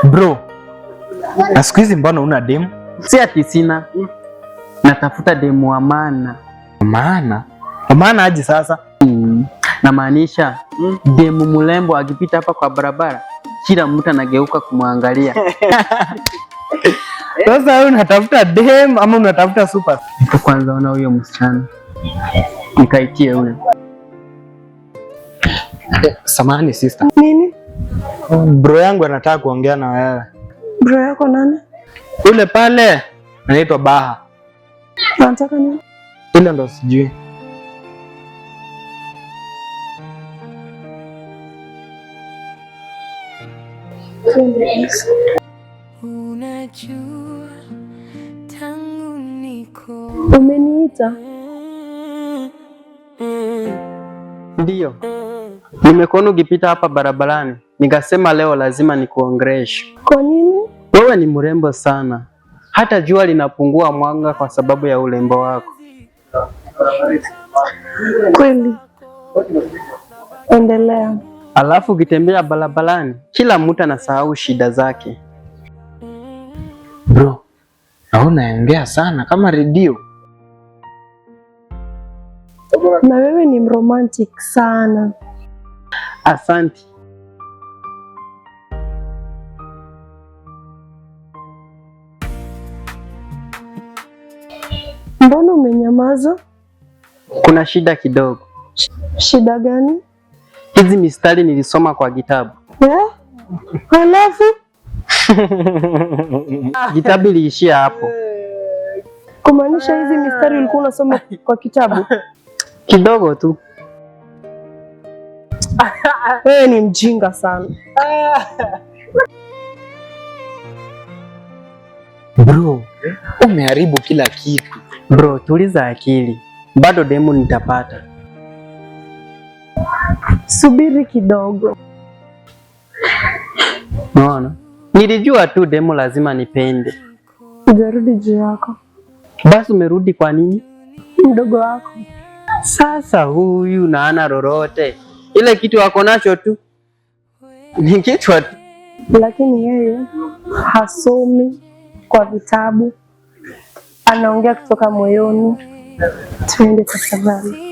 Bro, na siku hizi mbona una demu? Si ati sina. Natafuta demu wa maana. Maana? Maana aje sasa? Namaanisha demu mrembo akipita hapa kwa barabara kila mtu anageuka kumwangalia. Sasa wewe unatafuta demu ama unatafuta super? Kwanza ona huyo msichana. Nikaitie huyo. Samahani sister. Nini? Bro yangu anataka kuongea na wewe. Bro yako nani? Yule pale anaitwa Baha. Anataka nini? Ile ndo sijui. Unajua tangu niko. Umeniita? Ndiyo. Nimekuona ukipita hapa barabarani. Nikasema leo lazima nikuongeleshe. Kwa nini? Wewe ni mrembo sana. Hata jua linapungua mwanga kwa sababu ya urembo wako. Kweli. Endelea. Alafu ukitembea barabarani, kila mtu anasahau shida zake. Bro, unaongea sana kama redio. Na wewe ni mromantic sana. Asante. Mbona umenyamaza? Kuna shida kidogo. Shida gani? Hizi mistari nilisoma kwa kitabu. Halafu? Kitabu iliishia hapo. Kumaanisha hizi mistari ulikuwa unasoma kwa kitabu? Kidogo tu. Wewe ni mjinga sana. Bro, umeharibu kila kitu. Bro, tuliza akili. Bado demu nitapata. Subiri kidogo. Unaona? Nilijua tu demu lazima nipende. Ujarudi juu yako. Basi umerudi kwa nini? Mdogo wako. Sasa huyu na ana lolote. Ile kitu wako nacho tu ni kichwa tu. Lakini yeye hasomi kwa vitabu. Anaongea kutoka moyoni. Tuende tafadhali.